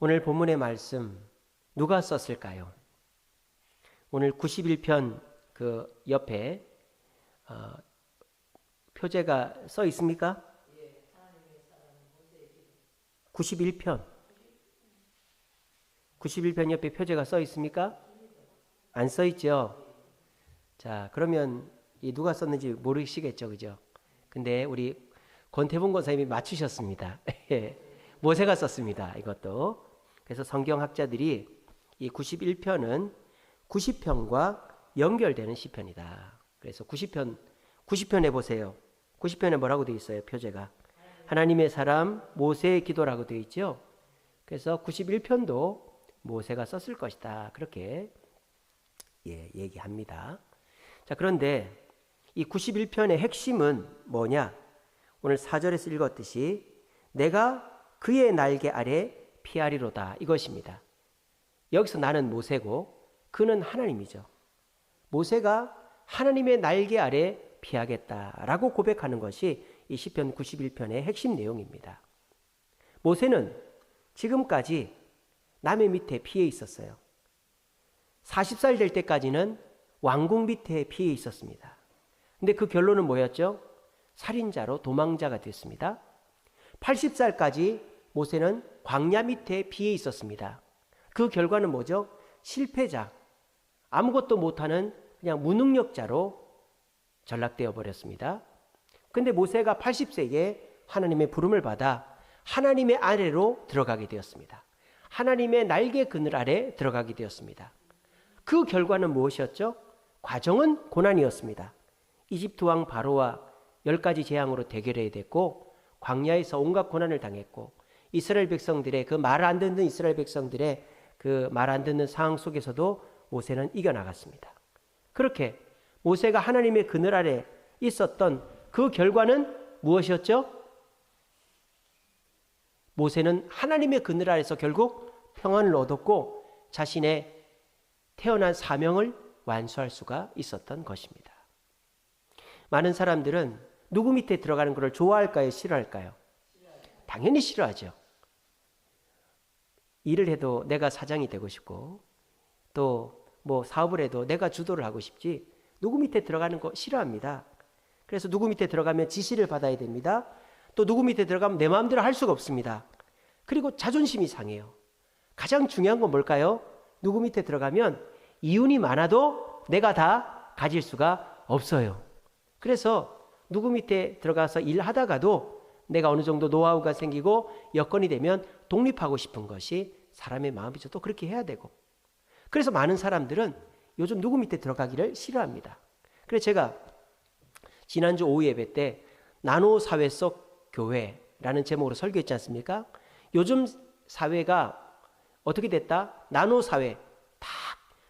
오늘 본문의 말씀 누가 썼을까요? 오늘 91편 그 옆에 표제가 써 있습니까? 91편 91편 옆에 표제가 써 있습니까? 안 써 있죠? 자, 그러면 이 누가 썼는지 모르시겠죠, 그죠? 근데 우리 권태봉 권사님이 맞추셨습니다. 모세가 썼습니다, 이것도. 그래서 성경학자들이 이 91편은 90편과 연결되는 시편이다. 그래서 90편에 보세요. 90편에 뭐라고 되어 있어요, 표제가? 하나님의 사람 모세의 기도라고 되어 있죠. 그래서 91편도 모세가 썼을 것이다, 그렇게 얘기합니다. 자, 그런데 이 91편의 핵심은 뭐냐? 오늘 4절에서 읽었듯이 내가 그의 날개 아래 피하리로다, 이것입니다. 여기서 나는 모세고 그는 하나님이죠. 모세가 하나님의 날개 아래 피하겠다라고 고백하는 것이 이 시편 91편의 핵심 내용입니다. 모세는 지금까지 남의 밑에 피해 있었어요. 40살 될 때까지는 왕궁 밑에 피해 있었습니다. 근데 그 결론은 뭐였죠? 살인자로 도망자가 됐습니다. 80살까지 모세는 광야 밑에 피해 있었습니다. 그 결과는 뭐죠? 실패자, 아무것도 못하는 그냥 무능력자로 전락되어 버렸습니다. 근데 모세가 80세에 하나님의 부름을 받아 하나님의 아래로 들어가게 되었습니다. 하나님의 날개 그늘 아래 들어가게 되었습니다. 그 결과는 무엇이었죠? 과정은 고난이었습니다. 이집트 왕 바로와 10가지 재앙으로 대결해야 됐고, 광야에서 온갖 고난을 당했고, 이스라엘 백성들의 그 말 안 듣는 이스라엘 백성들의 그 말 안 듣는 상황 속에서도 모세는 이겨나갔습니다. 그렇게 모세가 하나님의 그늘 아래 있었던 그 결과는 무엇이었죠? 모세는 하나님의 그늘 아래서 결국 평안을 얻었고 자신의 태어난 사명을 완수할 수가 있었던 것입니다. 많은 사람들은 누구 밑에 들어가는 것을 좋아할까요? 싫어할까요? 당연히 싫어하죠. 일을 해도 내가 사장이 되고 싶고, 또 뭐 사업을 해도 내가 주도를 하고 싶지, 누구 밑에 들어가는 거 싫어합니다. 그래서 누구 밑에 들어가면 지시를 받아야 됩니다. 또 누구 밑에 들어가면 내 마음대로 할 수가 없습니다. 그리고 자존심이 상해요. 가장 중요한 건 뭘까요? 누구 밑에 들어가면 이윤이 많아도 내가 다 가질 수가 없어요. 그래서 누구 밑에 들어가서 일하다가도 내가 어느 정도 노하우가 생기고 여건이 되면 독립하고 싶은 것이 사람의 마음이죠. 또 그렇게 해야 되고. 그래서 많은 사람들은 요즘 누구 밑에 들어가기를 싫어합니다. 그래서 제가 지난주 오후 예배 때 나노 사회 속 교회라는 제목으로 설교했지 않습니까? 요즘 사회가 어떻게 됐다? 나노 사회 다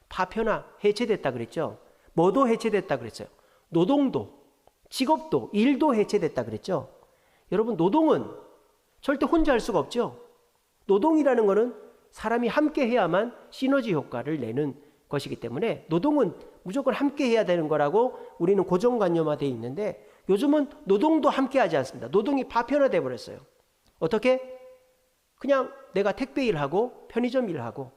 파편화 해체됐다 그랬죠. 뭐도 해체됐다 그랬어요. 노동도, 직업도, 일도 해체됐다 그랬죠. 여러분, 노동은 절대 혼자 할 수가 없죠. 노동이라는 것은 사람이 함께 해야만 시너지 효과를 내는 것이기 때문에 노동은 무조건 함께 해야 되는 거라고 우리는 고정관념화되어 있는데, 요즘은 노동도 함께 하지 않습니다. 노동이 파편화되어 버렸어요. 어떻게? 그냥 내가 택배 일하고 편의점 일하고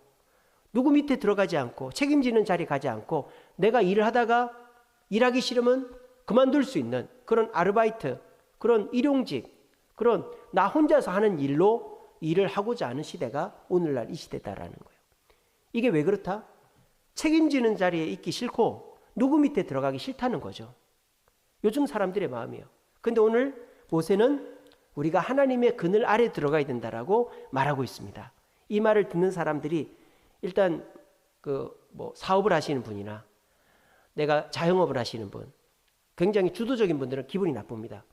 누구 밑에 들어가지 않고 책임지는 자리 가지 않고 내가 일을 하다가 일하기 싫으면 그만둘 수 있는 그런 아르바이트, 그런 일용직, 그런 나 혼자서 하는 일로 일을 하고자 하는 시대가 오늘날 이 시대다라는 거예요. 이게 왜 그렇다? 책임지는 자리에 있기 싫고 누구 밑에 들어가기 싫다는 거죠. 요즘 사람들의 마음이에요. 근데 오늘 모세는 우리가 하나님의 그늘 아래 들어가야 된다라고 말하고 있습니다. 이 말을 듣는 사람들이 일단 사업을 하시는 분이나 내가 자영업을 하시는 분, 굉장히 주도적인 분들은 기분이 나쁩니다.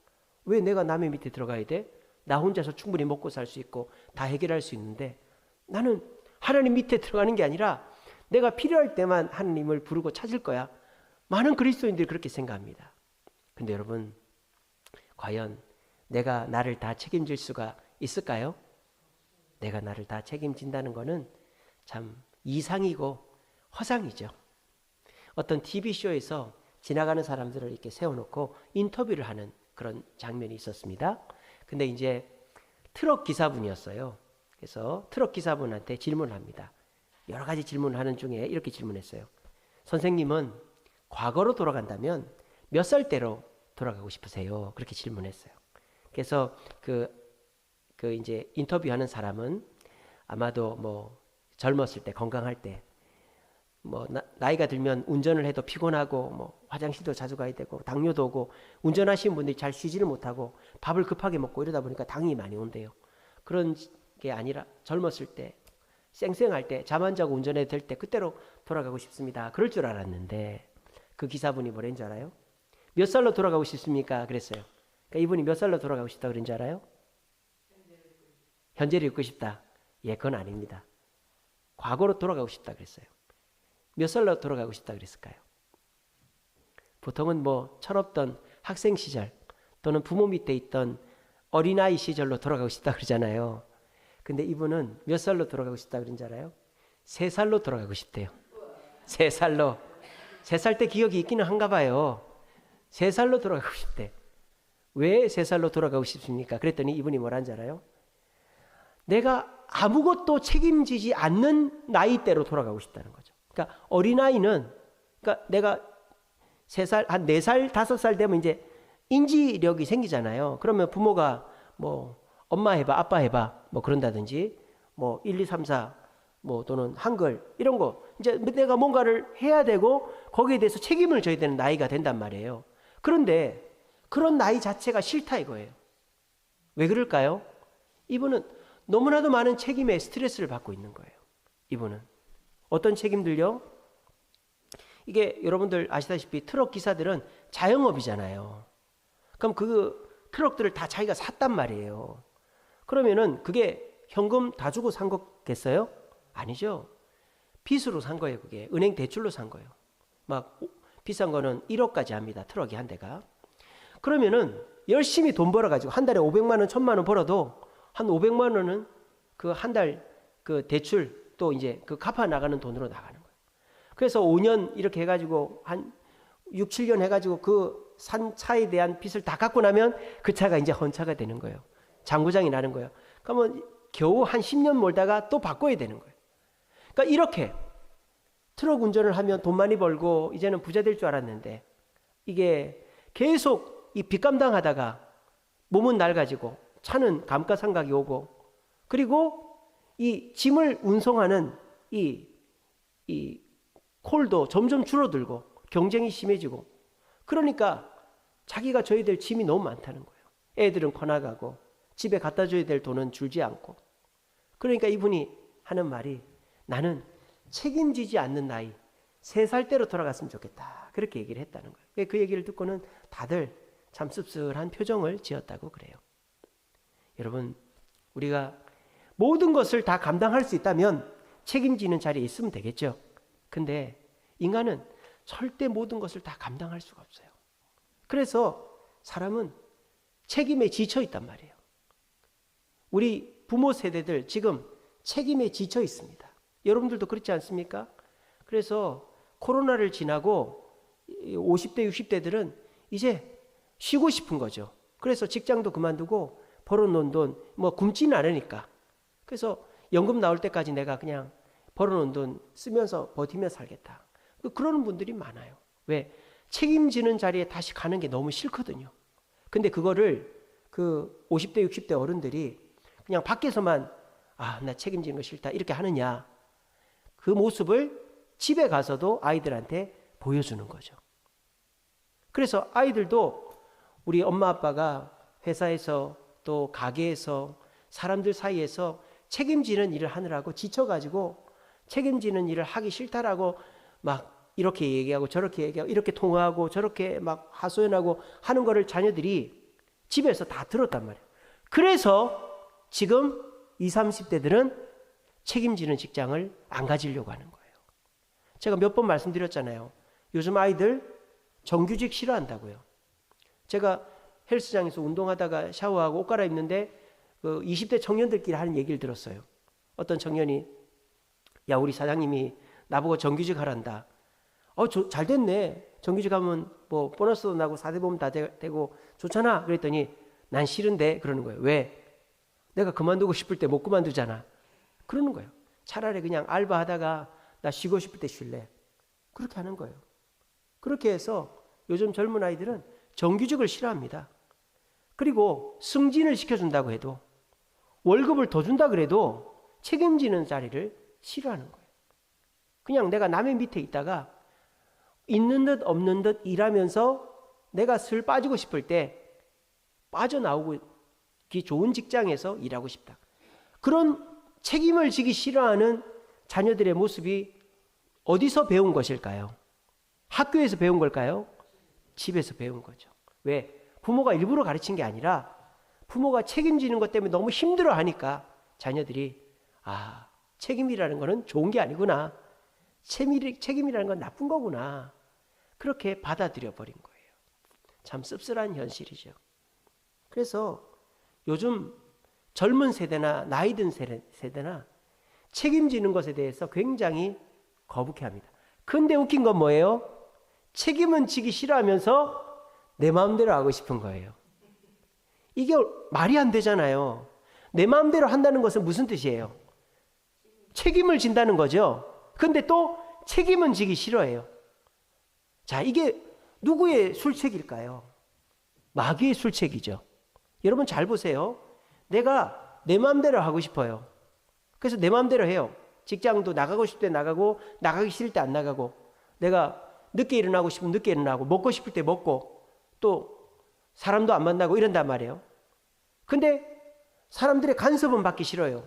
왜 내가 남의 밑에 들어가야 돼? 나 혼자서 충분히 먹고 살 수 있고 다 해결할 수 있는데 나는 하나님 밑에 들어가는 게 아니라 내가 필요할 때만 하나님을 부르고 찾을 거야. 많은 그리스도인들이 그렇게 생각합니다. 근데 여러분, 과연 내가 나를 다 책임질 수가 있을까요? 내가 나를 다 책임진다는 것은 참 이상이고 허상이죠. 어떤 TV쇼에서 지나가는 사람들을 이렇게 세워놓고 인터뷰를 하는 그런 장면이 있었습니다. 근데 이제 트럭 기사분이었어요. 그래서 트럭 기사분한테 질문을 합니다. 여러 가지 질문을 하는 중에 이렇게 질문했어요. 선생님은 과거로 돌아간다면 몇 살 때로 돌아가고 싶으세요? 그렇게 질문했어요. 그래서 그 이제 인터뷰하는 사람은 아마도 뭐 젊었을 때, 건강할 때, 뭐 나이가 들면 운전을 해도 피곤하고 뭐 화장실도 자주 가야 되고 당뇨도 오고 운전하시는 분들이 잘 쉬지를 못하고 밥을 급하게 먹고 이러다 보니까 당이 많이 온대요. 그런 게 아니라 젊었을 때, 쌩쌩할 때, 잠 안 자고 운전해도 될 때 그때로 돌아가고 싶습니다. 그럴 줄 알았는데 그 기사분이 뭐랬는 줄 알아요? 몇 살로 돌아가고 싶습니까? 그랬어요. 그러니까 이분이 몇 살로 돌아가고 싶다 그런 줄 알아요? 현재를 읽고 싶다. 예, 그건 아닙니다. 과거로 돌아가고 싶다 그랬어요. 몇 살로 돌아가고 싶다 그랬을까요? 보통은 뭐 철없던 학생 시절 또는 부모 밑에 있던 어린아이 시절로 돌아가고 싶다 그러잖아요. 근데 이분은 몇 살로 돌아가고 싶다 그런 줄 알아요? 3살로 돌아가고 싶대요. 3살로. 3살 때 기억이 있기는 한가 봐요. 3살로 돌아가고 싶대. 왜 3살로 돌아가고 싶습니까? 그랬더니 이분이 뭐라는 줄 알아요? 내가 아무것도 책임지지 않는 나이대로 돌아가고 싶다는 거죠. 그러니까 어린아이는, 그러니까 내가 3살, 한 4살, 5살 되면 이제 인지력이 생기잖아요. 그러면 부모가 뭐 엄마 해봐, 아빠 해봐, 뭐 그런다든지, 뭐 1, 2, 3, 4, 뭐 또는 한글 이런 거 이제 내가 뭔가를 해야 되고 거기에 대해서 책임을 져야 되는 나이가 된단 말이에요. 그런데 그런 나이 자체가 싫다 이거예요. 왜 그럴까요? 이분은 너무나도 많은 책임에 스트레스를 받고 있는 거예요. 이분은 어떤 책임들요? 이게 여러분들 아시다시피 트럭 기사들은 자영업이잖아요. 그럼 그 트럭들을 다 자기가 샀단 말이에요. 그러면은 그게 현금 다 주고 산 거겠어요? 아니죠. 빚으로 산 거예요. 그게 은행 대출로 산 거예요. 막 비싼 거는 1억까지 합니다. 트럭이 한 대가. 그러면은 열심히 돈 벌어가지고 한 달에 500만 원, 1000만 원 벌어도 한 500만 원은 그 한 달 그 대출 또 이제 그 갚아 나가는 돈으로 나가는 거예요. 그래서 5년 이렇게 해가지고 한 6, 7년 해가지고 그 산 차에 대한 빚을 다 갚고 나면 그 차가 이제 헌차가 되는 거예요. 장고장이 나는 거예요. 그러면 겨우 한 10년 몰다가 또 바꿔야 되는 거예요. 그러니까 이렇게 트럭 운전을 하면 돈 많이 벌고 이제는 부자 될 줄 알았는데 이게 계속 이 빚 감당하다가 몸은 낡아지고 차는 감가상각이 오고 그리고 이 짐을 운송하는 이 콜도 점점 줄어들고 경쟁이 심해지고 그러니까 자기가 져야 될 짐이 너무 많다는 거예요. 애들은 커나가고 집에 갖다 줘야 될 돈은 줄지 않고 그러니까 이분이 하는 말이 나는 책임지지 않는 나이 3살 때로 돌아갔으면 좋겠다. 그렇게 얘기를 했다는 거예요. 그 얘기를 듣고는 다들 참 씁쓸한 표정을 지었다고 그래요. 여러분 우리가 모든 것을 다 감당할 수 있다면 책임지는 자리에 있으면 되겠죠. 근데 인간은 절대 모든 것을 다 감당할 수가 없어요. 그래서 사람은 책임에 지쳐 있단 말이에요. 우리 부모 세대들 지금 책임에 지쳐 있습니다. 여러분들도 그렇지 않습니까? 그래서 코로나를 지나고 50대, 60대들은 이제 쉬고 싶은 거죠. 그래서 직장도 그만두고 벌어놓은 돈 뭐 굶지는 않으니까. 그래서 연금 나올 때까지 내가 그냥 벌어놓은 돈 쓰면서 버티며 살겠다. 그러는 분들이 많아요. 왜? 책임지는 자리에 다시 가는 게 너무 싫거든요. 근데 그거를 그 50대, 60대 어른들이 그냥 밖에서만 나 책임지는 거 싫다 이렇게 하느냐. 그 모습을 집에 가서도 아이들한테 보여주는 거죠. 그래서 아이들도 우리 엄마 아빠가 회사에서 또 가게에서 사람들 사이에서 책임지는 일을 하느라고 지쳐가지고 책임지는 일을 하기 싫다라고 막 이렇게 얘기하고 저렇게 얘기하고 이렇게 통화하고 저렇게 막 하소연하고 하는 거를 자녀들이 집에서 다 들었단 말이에요. 그래서 지금 20, 30대들은 책임지는 직장을 안 가지려고 하는 거예요. 제가 몇 번 말씀드렸잖아요. 요즘 아이들 정규직 싫어한다고요. 제가 헬스장에서 운동하다가 샤워하고 옷 갈아입는데 그 20대 청년들끼리 하는 얘기를 들었어요. 어떤 청년이 야 우리 사장님이 나보고 정규직 하란다. 잘 됐네. 정규직 하면 뭐 보너스도 나고 4대 보험 다 되고 좋잖아. 그랬더니 난 싫은데 그러는 거예요. 왜? 내가 그만두고 싶을 때 못 그만두잖아. 그러는 거예요. 차라리 그냥 알바하다가 나 쉬고 싶을 때 쉴래. 그렇게 하는 거예요. 그렇게 해서 요즘 젊은 아이들은 정규직을 싫어합니다. 그리고 승진을 시켜준다고 해도 월급을 더 준다 그래도 책임지는 자리를 싫어하는 거예요. 그냥 내가 남의 밑에 있다가 있는 듯 없는 듯 일하면서 내가 슬 빠지고 싶을 때 빠져나오기 좋은 직장에서 일하고 싶다. 그런 책임을 지기 싫어하는 자녀들의 모습이 어디서 배운 것일까요? 학교에서 배운 걸까요? 집에서 배운 거죠. 왜? 부모가 일부러 가르친 게 아니라 부모가 책임지는 것 때문에 너무 힘들어 하니까 자녀들이 책임이라는 거는 좋은 게 아니구나. 책임이라는 건 나쁜 거구나. 그렇게 받아들여 버린 거예요. 참 씁쓸한 현실이죠. 그래서 요즘 젊은 세대나 나이 든 세대나 책임지는 것에 대해서 굉장히 거북해합니다. 근데 웃긴 건 뭐예요? 책임은 지기 싫어하면서 내 마음대로 하고 싶은 거예요. 이게 말이 안 되잖아요. 내 마음대로 한다는 것은 무슨 뜻이에요? 책임을 진다는 거죠. 근데 또 책임은 지기 싫어해요. 자, 이게 누구의 술책일까요? 마귀의 술책이죠. 여러분 잘 보세요. 내가 내 마음대로 하고 싶어요. 그래서 내 마음대로 해요. 직장도 나가고 싶을 때 나가고 나가기 싫을 때 안 나가고 내가 늦게 일어나고 싶으면 늦게 일어나고 먹고 싶을 때 먹고 또 사람도 안 만나고 이런단 말이에요. 근데 사람들의 간섭은 받기 싫어요.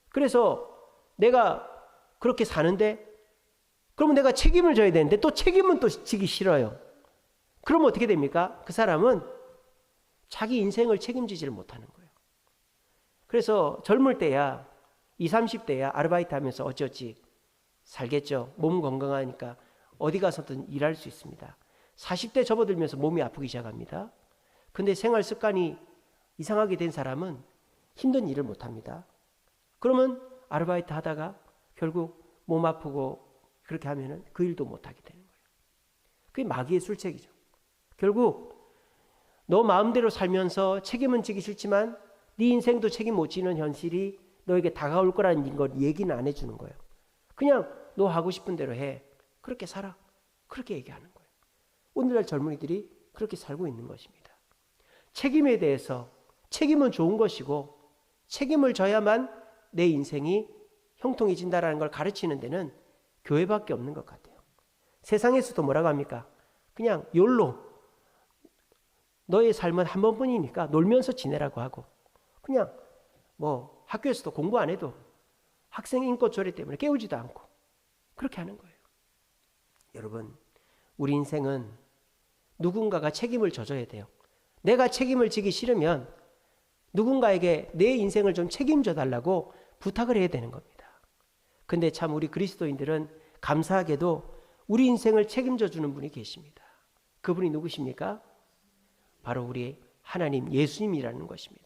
그래서 내가 그렇게 사는데 그러면 내가 책임을 져야 되는데 또 책임은 또 지기 싫어요. 그러면 어떻게 됩니까? 그 사람은 자기 인생을 책임지지를 못하는 거예요. 그래서 젊을 때야 20, 30대야 아르바이트 하면서 어찌어찌 살겠죠. 몸 건강하니까 어디 가서든 일할 수 있습니다. 40대 접어들면서 몸이 아프기 시작합니다. 근데 생활 습관이 이상하게 된 사람은 힘든 일을 못합니다. 그러면 아르바이트 하다가 결국 몸 아프고 그렇게 하면은 그 일도 못하게 되는 거예요. 그게 마귀의 술책이죠. 결국 너 마음대로 살면서 책임은 지기 싫지만 네 인생도 책임 못 지는 현실이 너에게 다가올 거라는 걸 얘기는 안 해주는 거예요. 그냥 너 하고 싶은 대로 해. 그렇게 살아. 그렇게 얘기하는 거예요. 오늘날 젊은이들이 그렇게 살고 있는 것입니다. 책임에 대해서 책임은 좋은 것이고 책임을 져야만 내 인생이 형통해진다는 걸 가르치는 데는 교회밖에 없는 것 같아요. 세상에서도 뭐라고 합니까? 그냥 욜로 너의 삶은 한 번뿐이니까 놀면서 지내라고 하고 그냥 뭐 학교에서도 공부 안 해도 학생 인권 조례 때문에 깨우지도 않고 그렇게 하는 거예요. 여러분, 우리 인생은 누군가가 책임을 져줘야 돼요. 내가 책임을 지기 싫으면 누군가에게 내 인생을 좀 책임져 달라고 부탁을 해야 되는 겁니다. 근데 참 우리 그리스도인들은 감사하게도 우리 인생을 책임져 주는 분이 계십니다. 그분이 누구십니까? 바로 우리 하나님 예수님이라는 것입니다.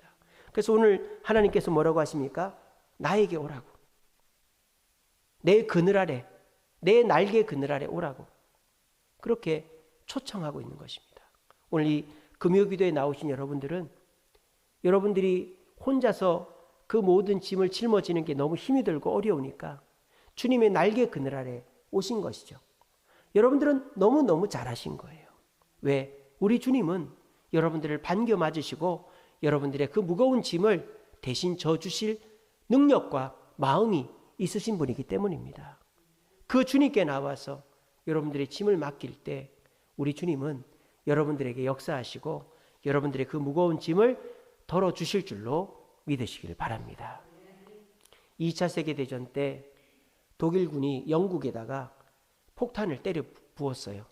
그래서 오늘 하나님께서 뭐라고 하십니까? 나에게 오라고. 내 그늘 아래, 내 날개 그늘 아래 오라고. 그렇게 초청하고 있는 것입니다. 오늘 이 금요기도에 나오신 여러분들은 여러분들이 혼자서 그 모든 짐을 짊어지는 게 너무 힘이 들고 어려우니까 주님의 날개 그늘 아래 오신 것이죠. 여러분들은 너무너무 잘하신 거예요. 왜? 우리 주님은 여러분들을 반겨 맞으시고 여러분들의 그 무거운 짐을 대신 져주실 능력과 마음이 있으신 분이기 때문입니다. 그 주님께 나와서 여러분들의 짐을 맡길 때 우리 주님은 여러분들에게 역사하시고 여러분들의 그 무거운 짐을 덜어주실 줄로 믿으시길 바랍니다. 2차 세계대전 때 독일군이 영국에다가 폭탄을 때려 부었어요.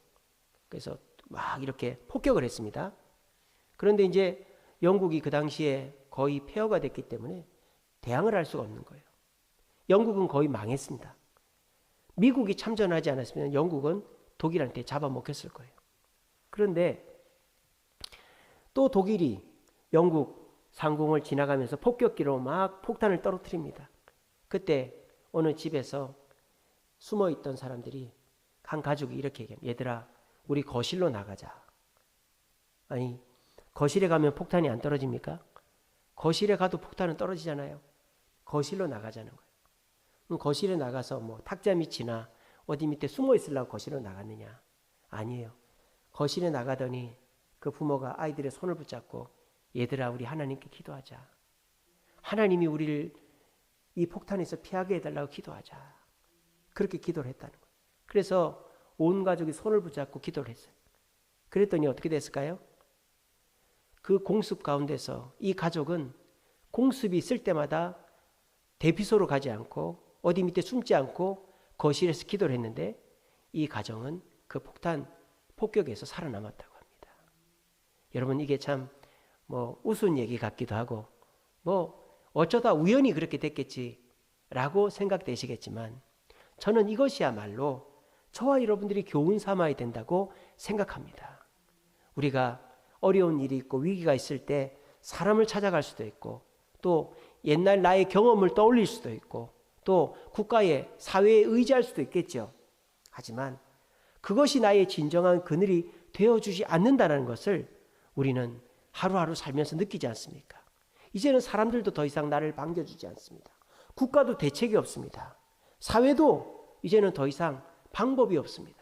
그래서 막 이렇게 폭격을 했습니다. 그런데 이제 영국이 그 당시에 거의 폐허가 됐기 때문에 대항을 할 수가 없는 거예요. 영국은 거의 망했습니다. 미국이 참전하지 않았으면 영국은 독일한테 잡아먹혔을 거예요. 그런데 또 독일이 영국 상공을 지나가면서 폭격기로 막 폭탄을 떨어뜨립니다. 그때 어느 집에서 숨어있던 사람들이 한 가족이 이렇게 얘기합니다. 얘들아, 우리 거실로 나가자. 아니, 거실에 가면 폭탄이 안 떨어집니까? 거실에 가도 폭탄은 떨어지잖아요. 거실로 나가자는 거예요. 그럼 거실에 나가서 뭐 탁자 밑이나 어디 밑에 숨어 있으려고 거실로 나갔느냐? 아니에요. 거실에 나가더니 그 부모가 아이들의 손을 붙잡고 얘들아 우리 하나님께 기도하자. 하나님이 우리를 이 폭탄에서 피하게 해달라고 기도하자. 그렇게 기도를 했다는 거예요. 그래서 온 가족이 손을 붙잡고 기도를 했어요. 그랬더니 어떻게 됐을까요? 그 공습 가운데서 이 가족은 공습이 있을 때마다 대피소로 가지 않고 어디 밑에 숨지 않고 거실에서 기도를 했는데 이 가정은 그 폭탄 폭격에서 살아남았다고 합니다. 여러분 이게 참 뭐 우스운 얘기 같기도 하고 뭐 어쩌다 우연히 그렇게 됐겠지라고 생각되시겠지만 저는 이것이야말로 저와 여러분들이 교훈 삼아야 된다고 생각합니다. 우리가 어려운 일이 있고 위기가 있을 때 사람을 찾아갈 수도 있고 또 옛날 나의 경험을 떠올릴 수도 있고 또 국가의 사회에 의지할 수도 있겠죠. 하지만 그것이 나의 진정한 그늘이 되어주지 않는다는 것을 우리는 하루하루 살면서 느끼지 않습니까? 이제는 사람들도 더 이상 나를 반겨주지 않습니다. 국가도 대책이 없습니다. 사회도 이제는 더 이상 방법이 없습니다.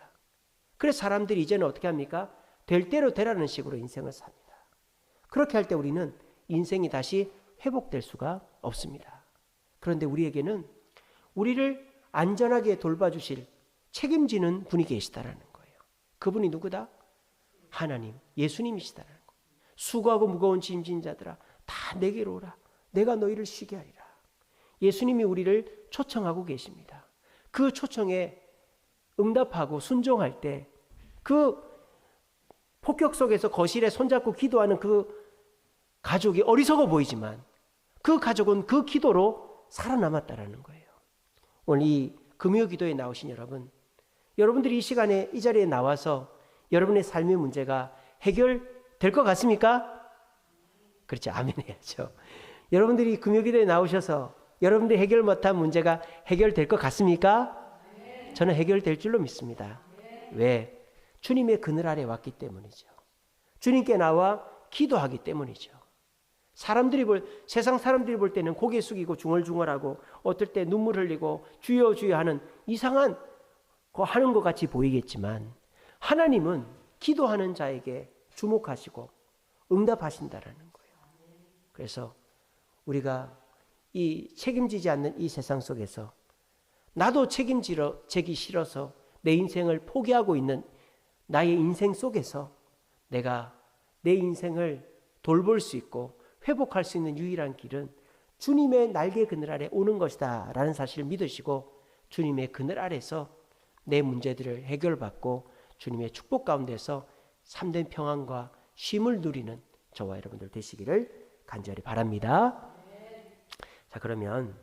그래서 사람들이 이제는 어떻게 합니까? 될 대로 되라는 식으로 인생을 삽니다. 그렇게 할 때 우리는 인생이 다시 회복될 수가 없습니다. 그런데 우리에게는 우리를 안전하게 돌봐주실 책임지는 분이 계시다라는 거예요. 그분이 누구다? 하나님, 예수님이시다라는 거예요. 수고하고 무거운 짐진 자들아 다 내게로 오라. 내가 너희를 쉬게 하리라. 예수님이 우리를 초청하고 계십니다. 그 초청에 응답하고 순종할 때 그 폭격 속에서 거실에 손잡고 기도하는 그 가족이 어리석어 보이지만 그 가족은 그 기도로 살아남았다라는 거예요. 오늘 이 금요 기도에 나오신 여러분, 여러분들이 이 시간에 이 자리에 나와서 여러분의 삶의 문제가 해결될 것 같습니까? 그렇죠. 아멘 해야죠. 여러분들이 금요 기도에 나오셔서 여러분들이 해결 못한 문제가 해결될 것 같습니까? 저는 해결될 줄로 믿습니다. 왜? 주님의 그늘 아래 왔기 때문이죠. 주님께 나와 기도하기 때문이죠. 세상 사람들이 볼 때는 고개 숙이고 중얼중얼하고 어떨 때 눈물 흘리고 주여 주여 하는 이상한 거 하는 것 같이 보이겠지만 하나님은 기도하는 자에게 주목하시고 응답하신다라는 거예요. 그래서 우리가 이 책임지지 않는 이 세상 속에서 나도 책임지기 싫어서 내 인생을 포기하고 있는 나의 인생 속에서 내가 내 인생을 돌볼 수 있고 회복할 수 있는 유일한 길은 주님의 날개 그늘 아래 오는 것이다 라는 사실을 믿으시고 주님의 그늘 아래서 내 문제들을 해결받고 주님의 축복 가운데서 참된 평안과 쉼을 누리는 저와 여러분들 되시기를 간절히 바랍니다. 자, 그러면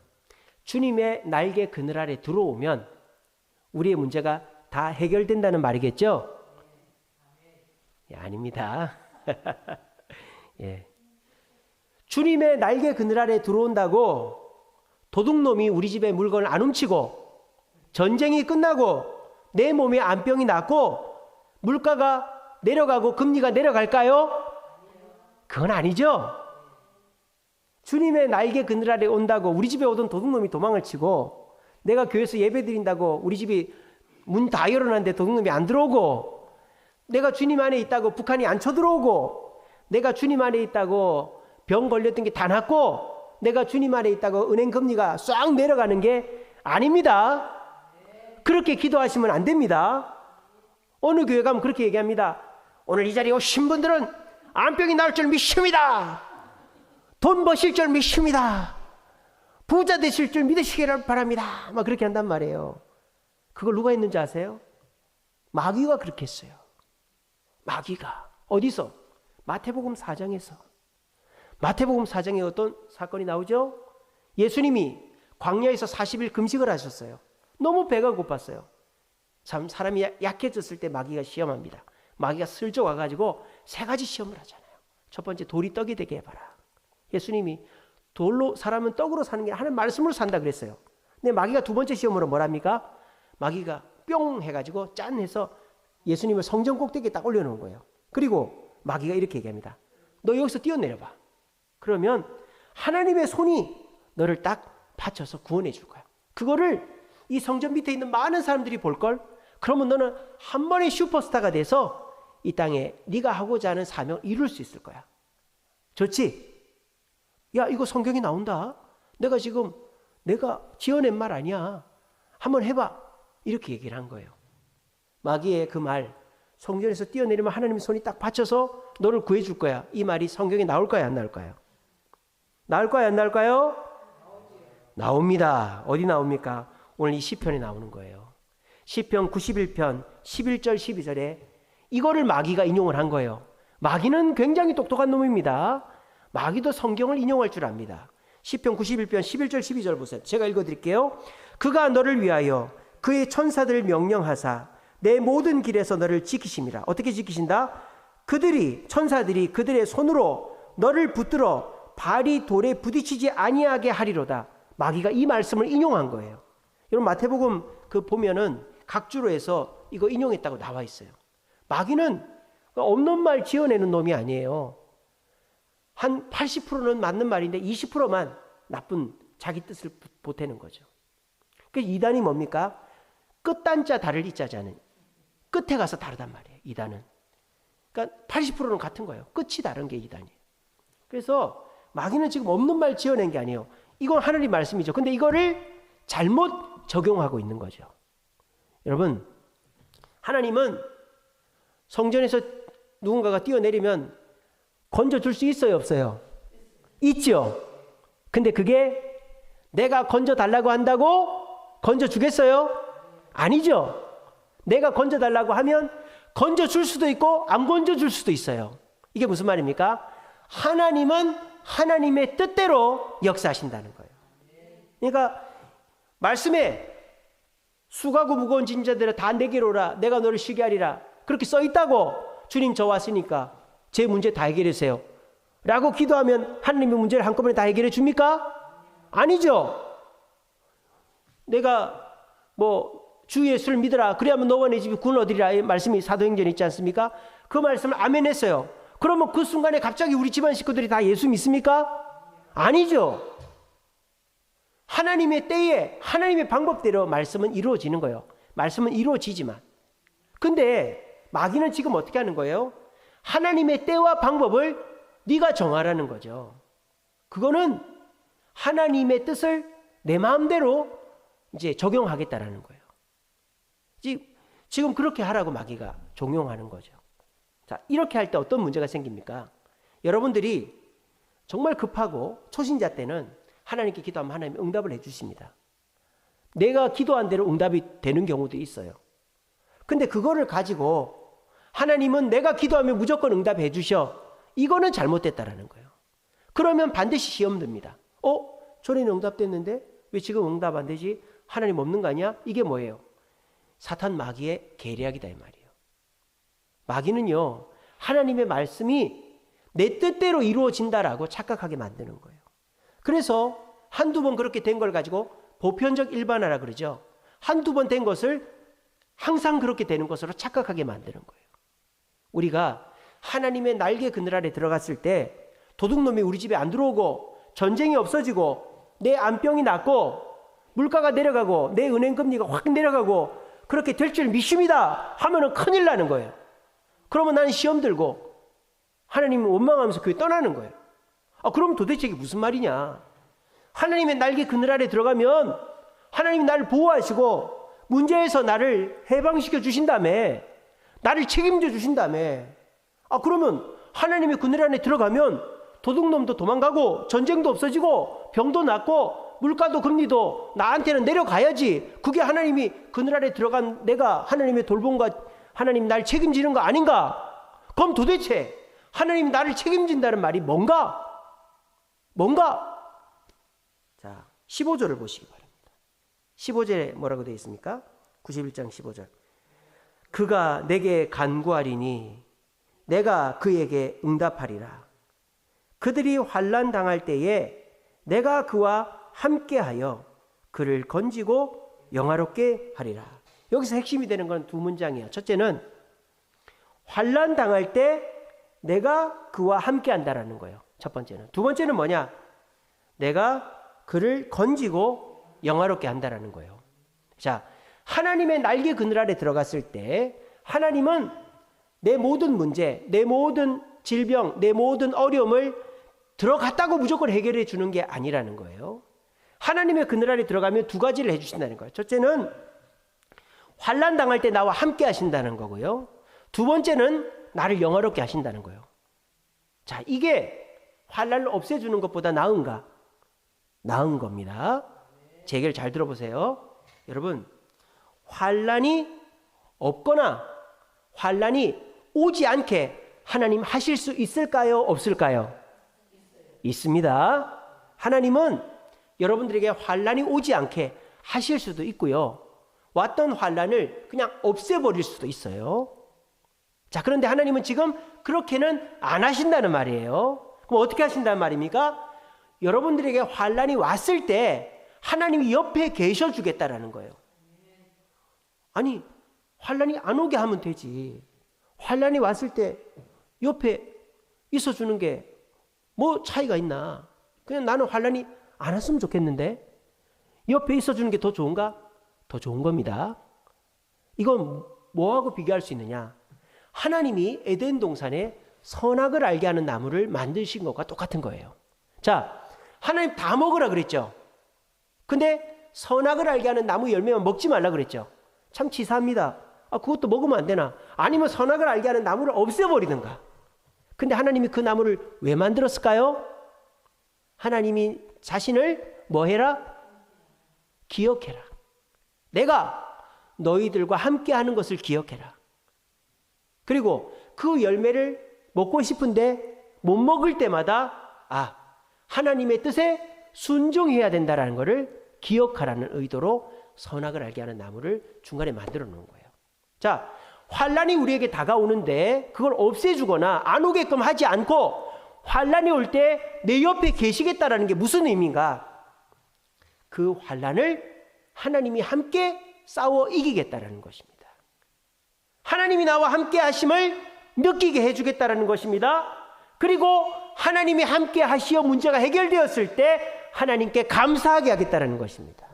주님의 날개 그늘 아래 들어오면 우리의 문제가 다 해결된다는 말이겠죠? 예, 아닙니다. 예. 주님의 날개 그늘 아래 들어온다고 도둑놈이 우리 집에 물건을 안 훔치고 전쟁이 끝나고 내 몸에 암병이 낫고 물가가 내려가고 금리가 내려갈까요? 그건 아니죠. 주님의 날개 그늘 아래 온다고 우리 집에 오던 도둑놈이 도망을 치고 내가 교회에서 예배 드린다고 우리 집이 문 다 열어놨는데 도둑놈이 안 들어오고 내가 주님 안에 있다고 북한이 안 쳐들어오고 내가 주님 안에 있다고 병 걸렸던 게 다 낫고 내가 주님 안에 있다고 은행 금리가 싹 내려가는 게 아닙니다. 그렇게 기도하시면 안 됩니다. 어느 교회 가면 그렇게 얘기합니다. 오늘 이 자리에 오신 분들은 암병이 나을 줄 믿습니다. 돈 버실 줄 믿습니다. 부자 되실 줄 믿으시기를 바랍니다. 막 그렇게 한단 말이에요. 그걸 누가 했는지 아세요? 마귀가 그렇게 했어요. 마귀가. 어디서? 마태복음 4장에서. 마태복음 4장에 어떤 사건이 나오죠? 예수님이 광야에서 40일 금식을 하셨어요. 너무 배가 고팠어요. 참 사람이 약해졌을 때 마귀가 시험합니다. 마귀가 슬쩍 와가지고 세 가지 시험을 하잖아요. 첫 번째, 돌이 떡이 되게 해봐라. 예수님이 돌로 사람은 떡으로 사는 게 하는 말씀으로 산다 그랬어요. 근데 마귀가 두 번째 시험으로 뭐랍니까? 마귀가 뿅 해가지고 짠 해서 예수님을 성전 꼭대기에 딱 올려놓은 거예요. 그리고 마귀가 이렇게 얘기합니다. 너 여기서 뛰어내려봐. 그러면 하나님의 손이 너를 딱 받쳐서 구원해 줄 거야. 그거를 이 성전 밑에 있는 많은 사람들이 볼걸? 그러면 너는 한 번의 슈퍼스타가 돼서 이 땅에 네가 하고자 하는 사명을 이룰 수 있을 거야. 좋지? 야, 이거 성경에 나온다. 내가 지어낸 말 아니야. 한번 해봐. 이렇게 얘기를 한 거예요. 마귀의 그 말, 성전에서 뛰어내리면 하나님의 손이 딱 받쳐서 너를 구해줄 거야. 이 말이 성경에 나올까요? 안 나올까요? 나올까요? 안 나올까요? 나옵니다. 어디 나옵니까? 오늘 이 시편에 나오는 거예요. 시편 91편 11절 12절에 이거를 마귀가 인용을 한 거예요. 마귀는 굉장히 똑똑한 놈입니다. 마귀도 성경을 인용할 줄 압니다. 시편 91편 11절 12절 보세요. 제가 읽어드릴게요. 그가 너를 위하여 그의 천사들을 명령하사 내 모든 길에서 너를 지키심이라. 어떻게 지키신다? 천사들이 그들의 손으로 너를 붙들어 발이 돌에 부딪히지 아니하게 하리로다. 마귀가 이 말씀을 인용한 거예요. 여러분 마태복음 그 보면은 각주로 해서 이거 인용했다고 나와 있어요. 마귀는 없는 말 지어내는 놈이 아니에요. 한 80%는 맞는 말인데 20%만 나쁜 자기 뜻을 보태는 거죠. 그 이단이 뭡니까? 끝단자 다를 이자자는 끝에 가서 다르단 말이에요. 이단은. 그러니까 80%는 같은 거예요. 끝이 다른 게 이단이에요. 그래서 마귀는 지금 없는 말 지어낸 게 아니에요. 이건 하나님 말씀이죠. 근데 이거를 잘못 적용하고 있는 거죠. 여러분, 하나님은 성전에서 누군가가 뛰어내리면 건져줄 수 있어요, 없어요? 있죠. 근데 그게 내가 건져달라고 한다고 건져주겠어요? 아니죠. 내가 건져달라고 하면 건져줄 수도 있고 안 건져줄 수도 있어요. 이게 무슨 말입니까? 하나님은 하나님의 뜻대로 역사하신다는 거예요. 그러니까 말씀에 수고하고 무거운 짐진 자들아 다 내게로 오라. 내가 너를 쉬게 하리라. 그렇게 써 있다고 주님 저 왔으니까 제 문제 다 해결해 주세요. 라고 기도하면 하나님의 문제를 한꺼번에 다 해결해 줍니까? 아니죠. 내가 주 예수를 믿으라. 그래야만 너와 내 집이 구원 얻으리라. 이 말씀이 사도행전에 있지 않습니까? 그 말씀을 아멘 했어요. 그러면 그 순간에 갑자기 우리 집안 식구들이 다 예수 믿습니까? 아니죠. 하나님의 때에 하나님의 방법대로 말씀은 이루어지는 거예요. 말씀은 이루어지지만. 근데 마귀는 지금 어떻게 하는 거예요? 하나님의 때와 방법을 네가 정하라는 거죠. 그거는 하나님의 뜻을 내 마음대로 이제 적용하겠다라는 거예요. 지금 그렇게 하라고 마귀가 종용하는 거죠. 자, 이렇게 할 때 어떤 문제가 생깁니까? 여러분들이 정말 급하고 초신자 때는 하나님께 기도하면 하나님이 응답을 해주십니다. 내가 기도한 대로 응답이 되는 경우도 있어요. 근데 그거를 가지고 하나님은 내가 기도하면 무조건 응답해 주셔. 이거는 잘못됐다라는 거예요. 그러면 반드시 시험 듭니다. 전에는 응답됐는데 왜 지금 응답 안 되지? 하나님 없는 거 아니야? 이게 뭐예요? 사탄 마귀의 계략이다 이 말이에요. 마귀는요, 하나님의 말씀이 내 뜻대로 이루어진다라고 착각하게 만드는 거예요. 그래서 한두 번 그렇게 된 걸 가지고 보편적 일반화라 그러죠. 한두 번 된 것을 항상 그렇게 되는 것으로 착각하게 만드는 거예요. 우리가 하나님의 날개 그늘 아래 들어갔을 때 도둑놈이 우리 집에 안 들어오고 전쟁이 없어지고 내 암병이 낫고 물가가 내려가고 내 은행 금리가 확 내려가고 그렇게 될 줄 믿습니다 하면은 큰일 나는 거예요. 그러면 나는 시험 들고 하나님을 원망하면서 교회 떠나는 거예요. 그럼 도대체 이게 무슨 말이냐? 하나님의 날개 그늘 아래 들어가면 하나님이 나를 보호하시고 문제에서 나를 해방시켜 주신다며, 나를 책임져 주신다며. 그러면 하나님의 그늘 안에 들어가면 도둑놈도 도망가고 전쟁도 없어지고 병도 낫고 물가도 금리도 나한테는 내려가야지. 그게 하나님이 그늘 아래 들어간 내가 하나님의 돌봄과 하나님 날 책임지는 거 아닌가? 그럼 도대체 하나님이 나를 책임진다는 말이 뭔가? 자, 15절을 보시기 바랍니다. 15절에 뭐라고 되어 있습니까? 91장 15절. 그가 내게 간구하리니 내가 그에게 응답하리라. 그들이 환난 당할 때에 내가 그와 함께하여 그를 건지고 영화롭게 하리라. 여기서 핵심이 되는 건 두 문장이에요. 첫째는 환난 당할 때 내가 그와 함께한다라는 거예요. 첫 번째는. 두 번째는 뭐냐? 내가 그를 건지고 영화롭게 한다라는 거예요. 자, 하나님의 날개 그늘 아래 들어갔을 때 하나님은 내 모든 문제, 내 모든 질병, 내 모든 어려움을 들어갔다고 무조건 해결해 주는 게 아니라는 거예요. 하나님의 그늘 아래 들어가면 두 가지를 해주신다는 거예요. 첫째는 환난 당할 때 나와 함께 하신다는 거고요. 두 번째는 나를 영화롭게 하신다는 거예요. 자, 이게 환난을 없애주는 것보다 나은가? 나은 겁니다. 제 얘기를 잘 들어보세요. 여러분, 환난이 없거나 환난이 오지 않게 하나님 하실 수 있을까요? 없을까요? 있습니다. 하나님은 여러분들에게 환난이 오지 않게 하실 수도 있고요. 왔던 환난을 그냥 없애버릴 수도 있어요. 자, 그런데 하나님은 지금 그렇게는 안 하신다는 말이에요. 그럼 어떻게 하신다는 말입니까? 여러분들에게 환난이 왔을 때 하나님이 옆에 계셔 주겠다라는 거예요. 아니, 환난이 안 오게 하면 되지. 환난이 왔을 때 옆에 있어 주는 게 뭐 차이가 있나? 그냥 나는 환난이 안 왔으면 좋겠는데 옆에 있어 주는 게 더 좋은가? 더 좋은 겁니다. 이건 뭐하고 비교할 수 있느냐? 하나님이 에덴 동산에 선악을 알게 하는 나무를 만드신 것과 똑같은 거예요. 자, 하나님 다 먹으라 그랬죠. 근데 선악을 알게 하는 나무 열매만 먹지 말라 그랬죠. 참 치사합니다. 아, 그것도 먹으면 안 되나? 아니면 선악을 알게 하는 나무를 없애버리든가. 근데 하나님이 그 나무를 왜 만들었을까요? 하나님이 자신을 뭐 해라? 기억해라. 내가 너희들과 함께 하는 것을 기억해라. 그리고 그 열매를 먹고 싶은데 못 먹을 때마다 하나님의 뜻에 순종해야 된다는 것을 기억하라는 의도로 선악을 알게 하는 나무를 중간에 만들어 놓은 거예요. 자, 환난이 우리에게 다가오는데 그걸 없애주거나 안 오게끔 하지 않고 환난이 올 때 내 옆에 계시겠다라는 게 무슨 의미인가? 그 환난을 하나님이 함께 싸워 이기겠다라는 것입니다. 하나님이 나와 함께 하심을 느끼게 해주겠다라는 것입니다. 그리고 하나님이 함께 하시어 문제가 해결되었을 때 하나님께 감사하게 하겠다라는 것입니다.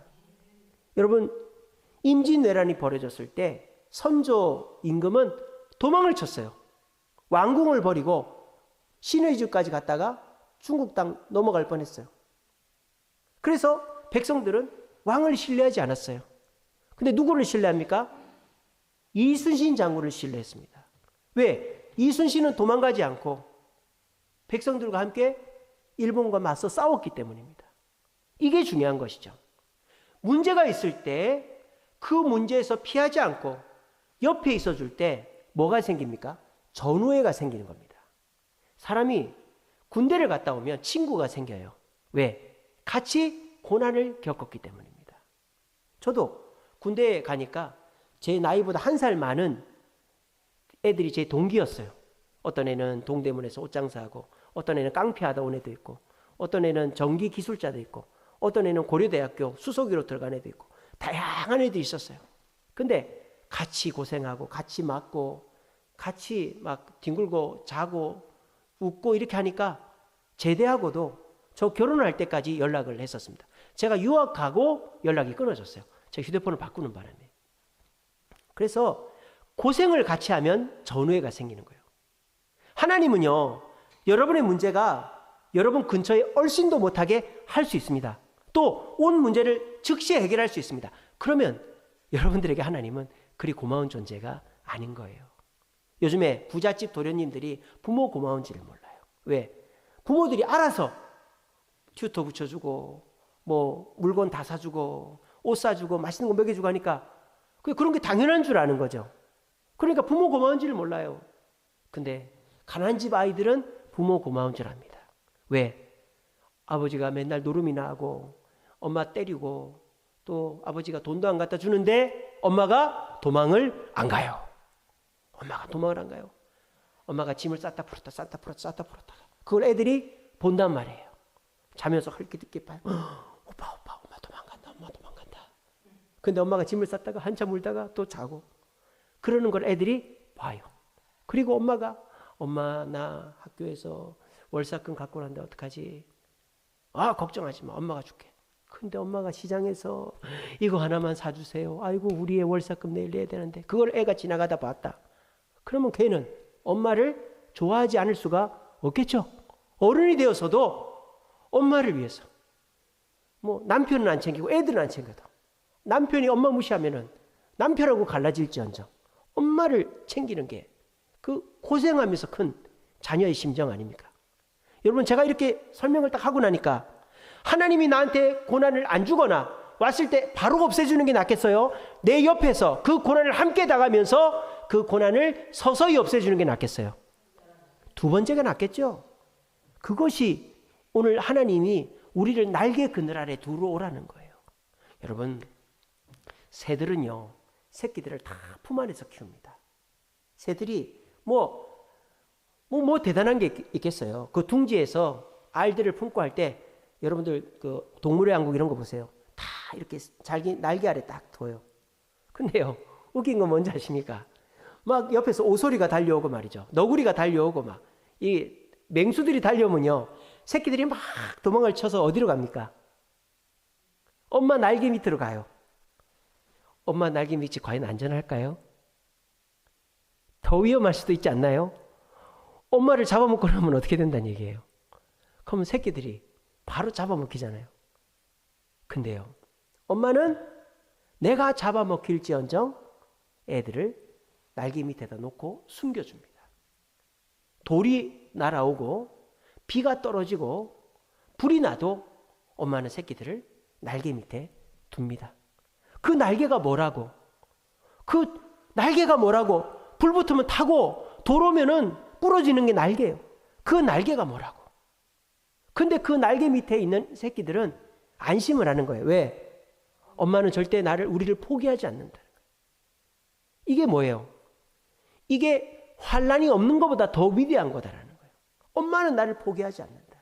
여러분, 임진왜란이 벌어졌을 때 선조 임금은 도망을 쳤어요. 왕궁을 버리고 신의주까지 갔다가 중국 땅 넘어갈 뻔했어요. 그래서 백성들은 왕을 신뢰하지 않았어요. 근데 누구를 신뢰합니까? 이순신 장군을 신뢰했습니다. 왜? 이순신은 도망가지 않고 백성들과 함께 일본과 맞서 싸웠기 때문입니다. 이게 중요한 것이죠. 문제가 있을 때 그 문제에서 피하지 않고 옆에 있어 줄 때 뭐가 생깁니까? 전우애가 생기는 겁니다. 사람이 군대를 갔다 오면 친구가 생겨요. 왜? 같이 고난을 겪었기 때문입니다. 저도 군대에 가니까 제 나이보다 1살 많은 애들이 제 동기였어요. 어떤 애는 동대문에서 옷장사하고, 어떤 애는 깡패하다 온 애도 있고, 어떤 애는 전기 기술자도 있고, 어떤 애는 고려대학교 수석으로 들어간 애도 있고, 다양한 애들이 있었어요. 근데 같이 고생하고 같이 맞고 같이 막 뒹굴고 자고 웃고 이렇게 하니까 제대하고도 저 결혼할 때까지 연락을 했었습니다. 제가 유학 가고 연락이 끊어졌어요. 제 휴대폰을 바꾸는 바람에. 그래서 고생을 같이 하면 전우애가 생기는 거예요. 하나님은요, 여러분의 문제가 여러분 근처에 얼씬도 못하게 할 수 있습니다. 또 온 문제를 즉시 해결할 수 있습니다. 그러면 여러분들에게 하나님은 그리 고마운 존재가 아닌 거예요. 요즘에 부잣집 도련님들이 부모 고마운지를 몰라요. 왜? 부모들이 알아서 튜터 붙여주고 뭐 물건 다 사주고 옷 사주고 맛있는 거 먹여주고 하니까 그런 게 당연한 줄 아는 거죠. 그러니까 부모 고마운지를 몰라요. 근데 가난한 집 아이들은 부모 고마운 줄 압니다. 왜? 아버지가 맨날 노름이나 하고 엄마 때리고 또 아버지가 돈도 안 갖다 주는데 엄마가 도망을 안 가요. 엄마가 도망을 안 가요. 엄마가 짐을 쌌다 풀었다 쌌다 풀었다 쌌다 풀었다. 그걸 애들이 본단 말이에요. 자면서 헐기듣기 봐요. 오빠 엄마 도망간다. 엄마 도망간다. 근데 엄마가 짐을 쌌다가 한참 울다가 또 자고 그러는 걸 애들이 봐요. 그리고 엄마 나 학교에서 월사금 갖고 난데 어떡하지? 걱정하지 마. 엄마가 줄게. 근데 엄마가 시장에서 이거 하나만 사주세요. 아이고 우리의 월세금 내일 내야 되는데 그걸 애가 지나가다 봤다. 그러면 걔는 엄마를 좋아하지 않을 수가 없겠죠. 어른이 되어서도 엄마를 위해서 뭐 남편은 안 챙기고 애들은 안 챙겨도 남편이 엄마 무시하면은 남편하고 갈라질지언정 엄마를 챙기는 게 그 고생하면서 큰 자녀의 심정 아닙니까? 여러분 제가 이렇게 설명을 딱 하고 나니까 하나님이 나한테 고난을 안 주거나 왔을 때 바로 없애주는 게 낫겠어요? 내 옆에서 그 고난을 함께 당하면서 그 고난을 서서히 없애주는 게 낫겠어요? 두 번째가 낫겠죠? 그것이 오늘 하나님이 우리를 날개 그늘 아래 두러 오라는 거예요. 여러분 새들은요 새끼들을 다 품 안에서 키웁니다. 새들이 뭐 대단한 게 있겠어요. 그 둥지에서 알들을 품고 할 때 여러분들 그 동물의 왕국 이런 거 보세요. 다 이렇게 날개 아래 딱 둬요. 근데요 웃긴 건 뭔지 아십니까? 막 옆에서 오소리가 달려오고 말이죠. 너구리가 달려오고 막 이 맹수들이 달려오면요 새끼들이 막 도망을 쳐서 어디로 갑니까? 엄마 날개 밑으로 가요. 엄마 날개 밑이 과연 안전할까요? 더 위험할 수도 있지 않나요? 엄마를 잡아먹고 나면 어떻게 된다는 얘기예요? 그러면 새끼들이 바로 잡아먹히잖아요. 근데요 엄마는 내가 잡아먹힐지언정 애들을 날개 밑에다 놓고 숨겨줍니다. 돌이 날아오고 비가 떨어지고 불이 나도 엄마는 새끼들을 날개 밑에 둡니다. 그 날개가 뭐라고? 불 붙으면 타고 돌 오면은 부러지는 게 날개예요. 그 날개가 뭐라고? 근데 그 날개 밑에 있는 새끼들은 안심을 하는 거예요. 왜? 엄마는 절대 우리를 포기하지 않는다. 이게 뭐예요? 이게 환난이 없는 것보다 더 위대한 거다라는 거예요. 엄마는 나를 포기하지 않는다.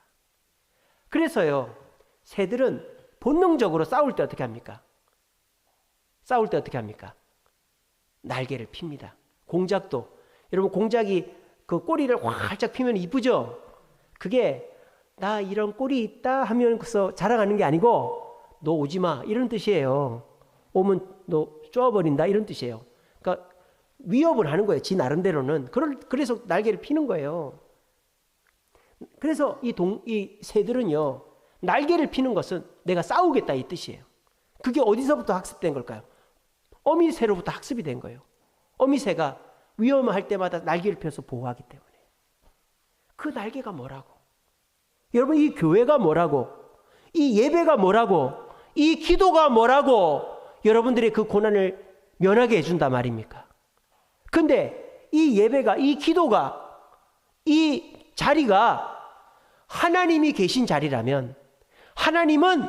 그래서요 새들은 본능적으로 싸울 때 어떻게 합니까? 날개를 핍니다. 공작도 여러분 공작이 그 꼬리를 활짝 피면 이쁘죠? 그게 나 이런 꼬리 있다 하면서 자랑하는 게 아니고 너 오지 마 이런 뜻이에요. 오면 너 쪼아버린다 이런 뜻이에요. 그러니까 위협을 하는 거예요. 지 나름대로는. 그래서 날개를 피는 거예요. 그래서 이 새들은요 날개를 피는 것은 내가 싸우겠다 이 뜻이에요. 그게 어디서부터 학습된 걸까요? 어미새로부터 학습이 된 거예요. 어미새가 위험할 때마다 날개를 펴서 보호하기 때문에. 그 날개가 뭐라고? 여러분 이 교회가 뭐라고? 이 예배가 뭐라고? 이 기도가 뭐라고? 여러분들의 그 고난을 면하게 해준단 말입니까? 근데 이 예배가 이 기도가 이 자리가 하나님이 계신 자리라면 하나님은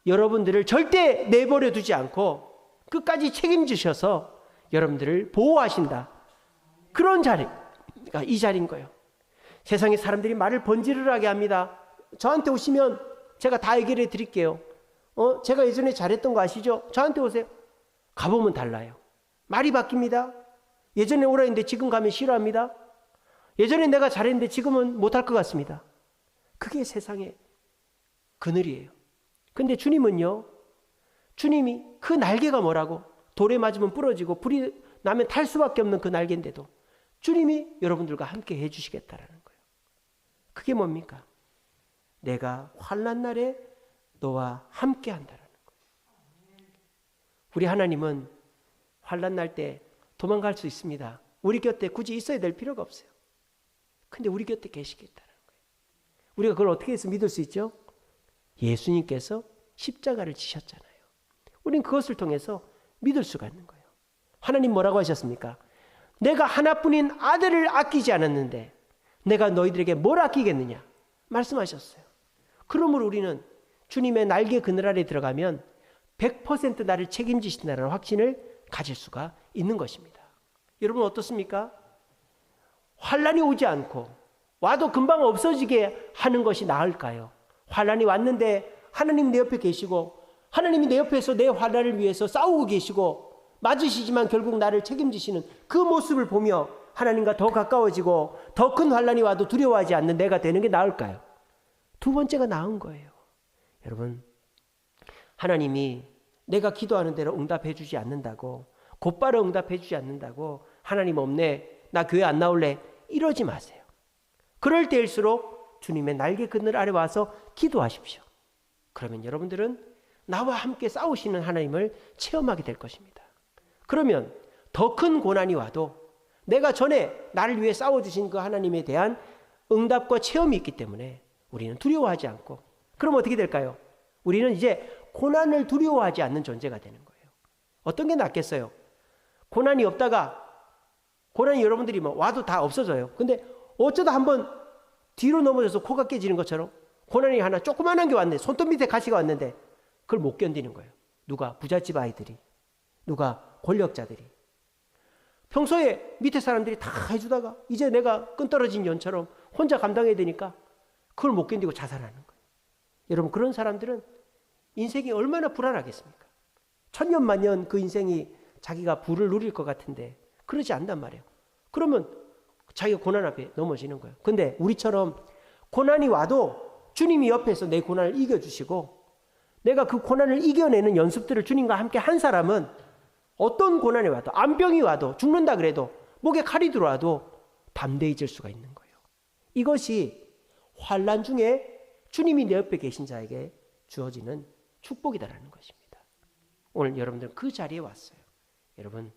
여러분들을 절대 내버려 두지 않고 끝까지 책임지셔서 여러분들을 보호하신다. 그런 자리가 이 자리인 거예요. 세상에 사람들이 말을 번지르르하게 합니다. 저한테 오시면 제가 다 해결해 드릴게요. 제가 예전에 잘했던 거 아시죠? 저한테 오세요. 가보면 달라요. 말이 바뀝니다. 예전에 오라 했는데 지금 가면 싫어합니다. 예전에 내가 잘했는데 지금은 못할 것 같습니다. 그게 세상의 그늘이에요. 근데 주님은요, 주님이 그 날개가 뭐라고? 돌에 맞으면 부러지고 불이 나면 탈 수밖에 없는 그 날개인데도 주님이 여러분들과 함께 해주시겠다라는 거예요. 그게 뭡니까? 내가 환난 날에 너와 함께 한다라는 거예요. 우리 하나님은 환난 날 때 도망갈 수 있습니다. 우리 곁에 굳이 있어야 될 필요가 없어요. 근데 우리 곁에 계시겠다는 거예요. 우리가 그걸 어떻게 해서 믿을 수 있죠? 예수님께서 십자가를 지셨잖아요. 우린 그것을 통해서 믿을 수가 있는 거예요. 하나님 뭐라고 하셨습니까? 내가 하나뿐인 아들을 아끼지 않았는데 내가 너희들에게 뭘 아끼겠느냐 말씀하셨어요. 그러므로 우리는 주님의 날개 그늘 아래 들어가면 100% 나를 책임지신다는 확신을 가질 수가 있는 것입니다. 여러분 어떻습니까? 환난이 오지 않고 와도 금방 없어지게 하는 것이 나을까요? 환난이 왔는데 하나님 내 옆에 계시고 하나님이 내 옆에서 내 환난을 위해서 싸우고 계시고 맞으시지만 결국 나를 책임지시는 그 모습을 보며 하나님과 더 가까워지고 더 큰 환난이 와도 두려워하지 않는 내가 되는 게 나을까요? 두 번째가 나은 거예요. 여러분, 하나님이 내가 기도하는 대로 응답해 주지 않는다고, 곧바로 응답해 주지 않는다고, 하나님 없네, 나 교회 안 나올래, 이러지 마세요. 그럴 때일수록 주님의 날개 그늘 아래 와서 기도하십시오. 그러면 여러분들은 나와 함께 싸우시는 하나님을 체험하게 될 것입니다. 그러면 더 큰 고난이 와도 내가 전에 나를 위해 싸워주신 그 하나님에 대한 응답과 체험이 있기 때문에 우리는 두려워하지 않고, 그럼 어떻게 될까요? 우리는 이제 고난을 두려워하지 않는 존재가 되는 거예요. 어떤 게 낫겠어요? 고난이 없다가, 고난이 여러분들이 뭐 와도 다 없어져요. 근데 어쩌다 한번 뒤로 넘어져서 코가 깨지는 것처럼 고난이 하나 조그만한 게 왔네, 손톱 밑에 가시가 왔는데 그걸 못 견디는 거예요. 누가? 부잣집 아이들이, 누가? 권력자들이. 평소에 밑에 사람들이 다 해주다가 이제 내가 끈떨어진 연처럼 혼자 감당해야 되니까 그걸 못 견디고 자살하는 거예요. 여러분, 그런 사람들은 인생이 얼마나 불안하겠습니까? 천년만년 그 인생이 자기가 부를 누릴 것 같은데 그러지 않단 말이에요. 그러면 자기가 고난 앞에 넘어지는 거예요. 근데 우리처럼 고난이 와도 주님이 옆에서 내 고난을 이겨주시고, 내가 그 고난을 이겨내는 연습들을 주님과 함께 한 사람은 어떤 고난이 와도, 암병이 와도, 죽는다 그래도, 목에 칼이 들어와도 담대해질 수가 있는 거예요. 이것이 환난 중에 주님이 내 옆에 계신 자에게 주어지는 축복이다라는 것입니다. 오늘 여러분들은 그 자리에 왔어요. 여러분,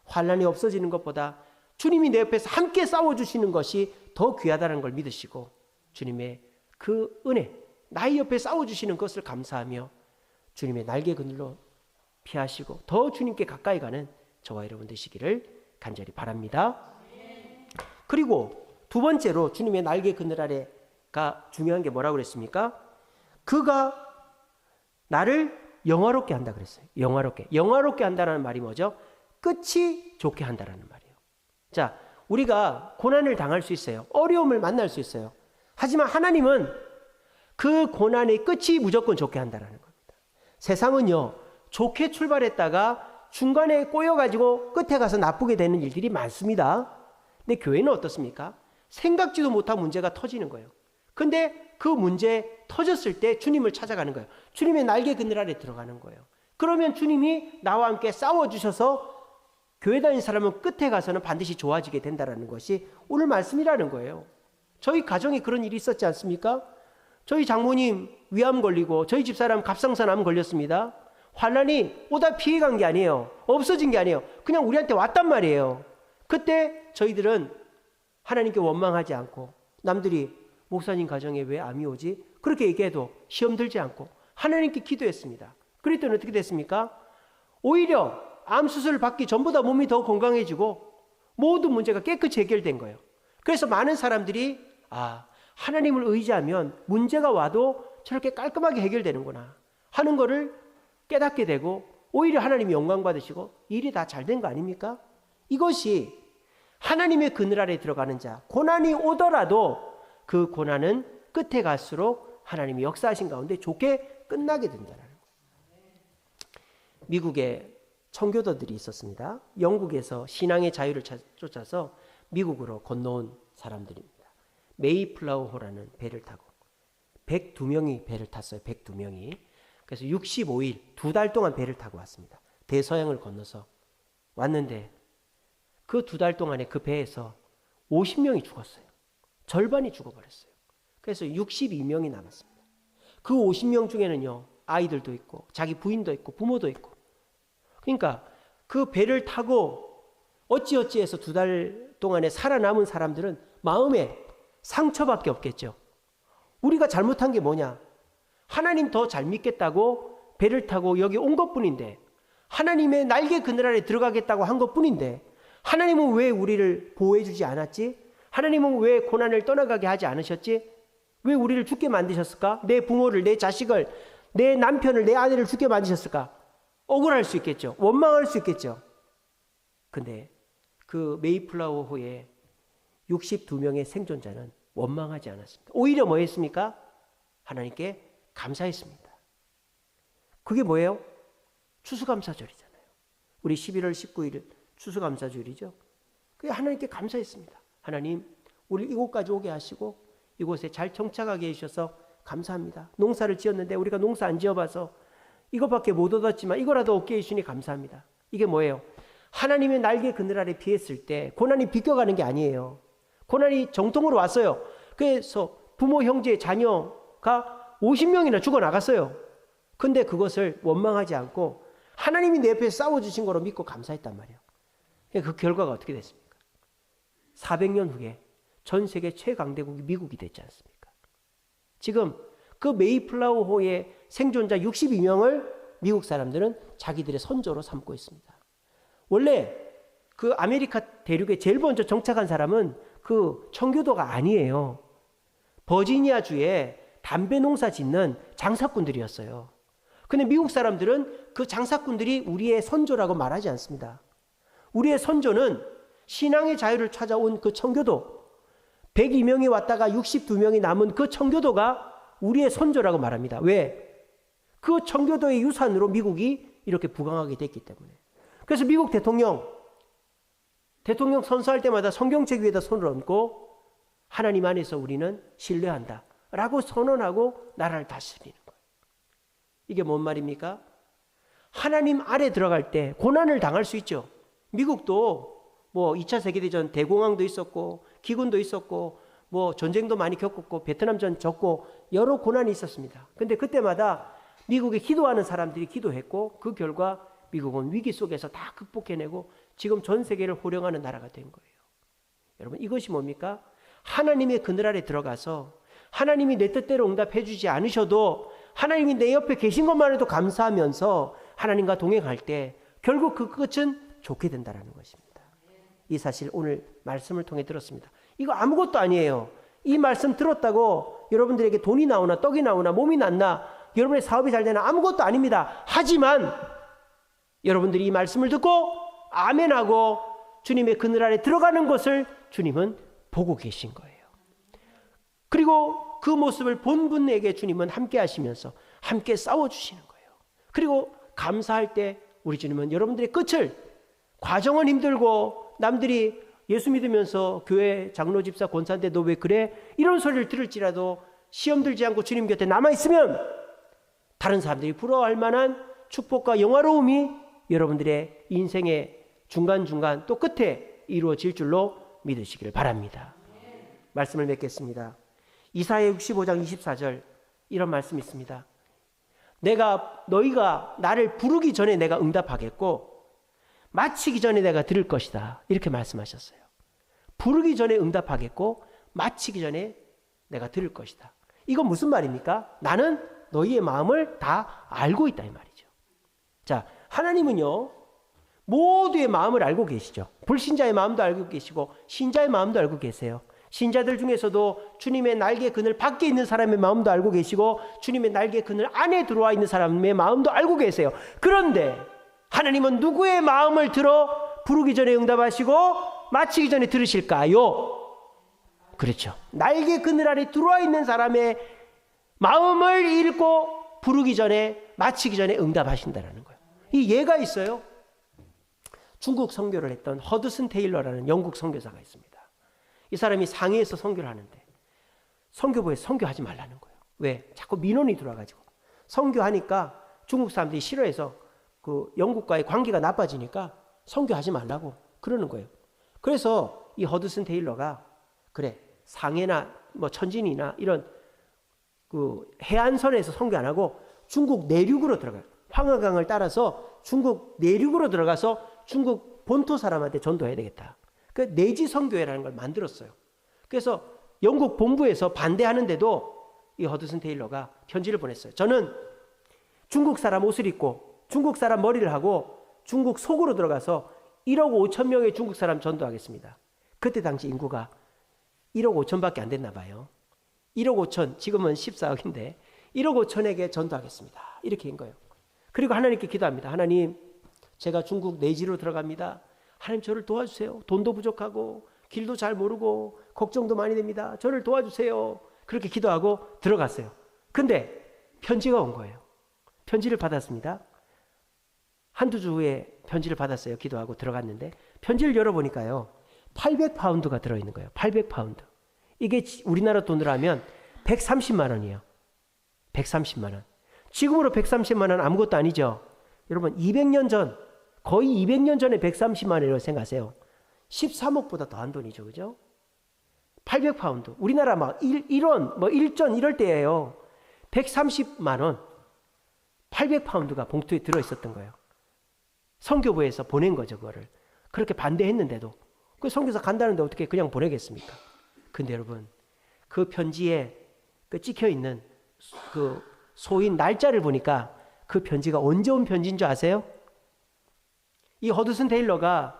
환난이 없어지는 것보다 주님이 내 옆에서 함께 싸워주시는 것이 더 귀하다는 걸 믿으시고, 주님의 그 은혜, 나의 옆에 싸워주시는 것을 감사하며 주님의 날개 그늘로 피하시고 더 주님께 가까이 가는 저와 여러분 되시기를 간절히 바랍니다. 그리고 두 번째로 주님의 날개 그늘 아래가 중요한 게 뭐라고 그랬습니까? 그가 나를 영화롭게 한다 그랬어요. 영화롭게 한다는 말이 뭐죠? 끝이 좋게 한다라는 말이에요. 자, 우리가 고난을 당할 수 있어요. 어려움을 만날 수 있어요. 하지만 하나님은 그 고난의 끝이 무조건 좋게 한다라는 겁니다. 세상은요, 좋게 출발했다가 중간에 꼬여가지고 끝에 가서 나쁘게 되는 일들이 많습니다. 근데 교회는 어떻습니까? 생각지도 못한 문제가 터지는 거예요. 근데 그 문제 터졌을 때 주님을 찾아가는 거예요. 주님의 날개 그늘 아래 들어가는 거예요. 그러면 주님이 나와 함께 싸워주셔서 교회 다니는 사람은 끝에 가서는 반드시 좋아지게 된다는 것이 오늘 말씀이라는 거예요. 저희 가정에 그런 일이 있었지 않습니까? 저희 장모님 위암 걸리고 저희 집사람 갑상선암 걸렸습니다. 환난이 오다 피해간 게 아니에요. 없어진 게 아니에요. 그냥 우리한테 왔단 말이에요. 그때 저희들은 하나님께 원망하지 않고, 남들이 목사님 가정에 왜 암이 오지? 그렇게 얘기해도 시험 들지 않고 하나님께 기도했습니다. 그랬더니 어떻게 됐습니까? 오히려 암 수술을 받기 전보다 몸이 더 건강해지고 모든 문제가 깨끗이 해결된 거예요. 그래서 많은 사람들이 하나님을 의지하면 문제가 와도 저렇게 깔끔하게 해결되는구나 하는 거를 깨닫게 되고, 오히려 하나님이 영광 받으시고 일이 다 잘 된 거 아닙니까? 이것이 하나님의 그늘 아래 들어가는 자, 고난이 오더라도 그 고난은 끝에 갈수록 하나님이 역사하신 가운데 좋게 끝나게 된다는 거예요. 미국에 청교도들이 있었습니다. 영국에서 신앙의 자유를 쫓아서 미국으로 건너온 사람들입니다. 메이플라워호라는 배를 타고 102명이 배를 탔어요. 102명이. 그래서 65일, 2달 동안 배를 타고 왔습니다. 대서양을 건너서 왔는데 그 2달 동안에 그 배에서 50명이 죽었어요. 절반이 죽어버렸어요. 그래서 62명이 남았습니다. 그 50명 중에는요, 아이들도 있고 자기 부인도 있고 부모도 있고. 그러니까 그 배를 타고 어찌어찌해서 2달 동안에 살아남은 사람들은 마음에 상처밖에 없겠죠. 우리가 잘못한 게 뭐냐? 하나님 더 잘 믿겠다고 배를 타고 여기 온 것뿐인데, 하나님의 날개 그늘 아래 들어가겠다고 한 것뿐인데, 하나님은 왜 우리를 보호해 주지 않았지? 하나님은 왜 고난을 떠나가게 하지 않으셨지? 왜 우리를 죽게 만드셨을까? 내 부모를, 내 자식을, 내 남편을, 내 아내를 죽게 만드셨을까? 억울할 수 있겠죠. 원망할 수 있겠죠. 근데 그 메이플라워호의 62명의 생존자는 원망하지 않았습니다. 오히려 뭐 했습니까? 하나님께 감사했습니다. 그게 뭐예요? 추수감사절이잖아요. 우리 11월 19일 추수감사절이죠. 그게 하나님께 감사했습니다. 하나님, 우리 이곳까지 오게 하시고 이곳에 잘 정착하게 해주셔서 감사합니다. 농사를 지었는데 우리가 농사 안 지어봐서 이것밖에 못 얻었지만 이거라도 얻게 해주시니 감사합니다. 이게 뭐예요? 하나님의 날개 그늘 아래 피했을 때 고난이 비껴가는 게 아니에요. 고난이 정통으로 왔어요. 그래서 부모, 형제, 자녀가 50명이나 죽어나갔어요. 근데 그것을 원망하지 않고 하나님이 내 옆에 싸워주신 거로 믿고 감사했단 말이에요. 그 결과가 어떻게 됐습니까? 400년 후에 전 세계 최강대국이 미국이 됐지 않습니까? 지금 그 메이플라워호의 생존자 62명을 미국 사람들은 자기들의 선조로 삼고 있습니다. 원래 그 아메리카 대륙에 제일 먼저 정착한 사람은 그 청교도가 아니에요. 버지니아주에 담배 농사 짓는 장사꾼들이었어요. 근데 미국 사람들은 그 장사꾼들이 우리의 선조라고 말하지 않습니다. 우리의 선조는 신앙의 자유를 찾아온 그 청교도, 102명이 왔다가 62명이 남은 그 청교도가 우리의 선조라고 말합니다. 왜? 그 청교도의 유산으로 미국이 이렇게 부강하게 됐기 때문에. 그래서 미국 대통령 선서할 때마다 성경책 위에다 손을 얹고 하나님 안에서 우리는 신뢰한다 라고 선언하고 나라를 다스리는 거예요. 이게 뭔 말입니까? 하나님 아래 들어갈 때 고난을 당할 수 있죠. 미국도 뭐 2차 세계대전 대공황도 있었고 기근도 있었고 뭐 전쟁도 많이 겪었고 베트남전 겪고 여러 고난이 있었습니다. 근데 그때마다 미국에 기도하는 사람들이 기도했고 그 결과 미국은 위기 속에서 다 극복해내고 지금 전 세계를 호령하는 나라가 된 거예요. 여러분 이것이 뭡니까? 하나님의 그늘 아래 들어가서 하나님이 내 뜻대로 응답해 주지 않으셔도 하나님이 내 옆에 계신 것만 해도 감사하면서 하나님과 동행할 때 결국 그 끝은 좋게 된다는 것입니다. 이 사실 오늘 말씀을 통해 들었습니다. 이거 아무것도 아니에요. 이 말씀 들었다고 여러분들에게 돈이 나오나 떡이 나오나 몸이 낫나 여러분의 사업이 잘 되나 아무것도 아닙니다. 하지만 여러분들이 이 말씀을 듣고 아멘하고 주님의 그늘 아래 들어가는 것을 주님은 보고 계신 거예요. 그리고 그 모습을 본 분에게 주님은 함께 하시면서 함께 싸워주시는 거예요. 그리고 감사할 때 우리 주님은 여러분들의 끝을, 과정은 힘들고 남들이 예수 믿으면서 교회 장로 집사 권사인데 너 왜 그래? 이런 소리를 들을지라도 시험 들지 않고 주님 곁에 남아있으면 다른 사람들이 부러워할 만한 축복과 영화로움이 여러분들의 인생의 중간중간 또 끝에 이루어질 줄로 믿으시기를 바랍니다. 말씀을 맺겠습니다. 이사야 65장 24절 이런 말씀이 있습니다. 너희가 나를 부르기 전에 내가 응답하겠고 마치기 전에 내가 들을 것이다. 이렇게 말씀하셨어요. 부르기 전에 응답하겠고 마치기 전에 내가 들을 것이다. 이건 무슨 말입니까? 나는 너희의 마음을 다 알고 있다 이 말이죠. 자, 하나님은요 모두의 마음을 알고 계시죠. 불신자의 마음도 알고 계시고 신자의 마음도 알고 계세요. 신자들 중에서도 주님의 날개 그늘 밖에 있는 사람의 마음도 알고 계시고 주님의 날개 그늘 안에 들어와 있는 사람의 마음도 알고 계세요. 그런데 하나님은 누구의 마음을 들어 부르기 전에 응답하시고 마치기 전에 들으실까요? 그렇죠. 날개 그늘 아래 들어와 있는 사람의 마음을 읽고 부르기 전에 마치기 전에 응답하신다는 거예요. 이 예가 있어요. 중국 선교를 했던 허드슨 테일러라는 영국 선교사가 있습니다. 이 사람이 상해에서 선교를 하는데 선교부에서 선교하지 말라는 거예요. 왜? 자꾸 민원이 들어와가지고 선교하니까 중국 사람들이 싫어해서 그 영국과의 관계가 나빠지니까 선교하지 말라고 그러는 거예요. 그래서 이 허드슨 테일러가 그래 상해나 뭐 천진이나 이런 그 해안선에서 선교 안 하고 중국 내륙으로 들어가요. 황하강을 따라서 중국 내륙으로 들어가서 중국 본토 사람한테 전도해야 되겠다. 그 내지 선교회라는 걸 만들었어요. 그래서 영국 본부에서 반대하는데도 이 허드슨 테일러가 편지를 보냈어요. 저는 중국 사람 옷을 입고 중국 사람 머리를 하고 중국 속으로 들어가서 1억 5천 명의 중국 사람 전도하겠습니다. 그때 당시 인구가 1억 5천밖에 안 됐나 봐요. 1억 5천, 지금은 14억인데 1억 5천에게 전도하겠습니다. 이렇게 한 거예요. 그리고 하나님께 기도합니다. 하나님, 제가 중국 내지로 들어갑니다. 하나님 저를 도와주세요. 돈도 부족하고 길도 잘 모르고 걱정도 많이 됩니다. 저를 도와주세요. 그렇게 기도하고 들어갔어요. 근데 편지가 온 거예요. 편지를 받았습니다. 한두 주 후에 편지를 받았어요. 기도하고 들어갔는데 편지를 열어보니까요. 800파운드가 들어있는 거예요. 800파운드. 이게 우리나라 돈으로 하면 130만 원이에요. 130만 원. 지금으로 130만 원 아무것도 아니죠. 여러분 200년 전, 거의 200년 전에 130만 원이라고 생각하세요. 13억보다 더한 돈이죠. 그죠? 800파운드. 우리나라 막 1원, 뭐 1전 이럴 때예요. 130만 원, 800파운드가 봉투에 들어있었던 거예요. 선교부에서 보낸 거죠. 그거를. 그렇게 반대했는데도. 그 선교사 간다는데 어떻게 그냥 보내겠습니까? 근데 여러분, 그 편지에 그 찍혀있는 그 소인 날짜를 보니까 그 편지가 언제 온 편지인 줄 아세요? 이 허드슨 테일러가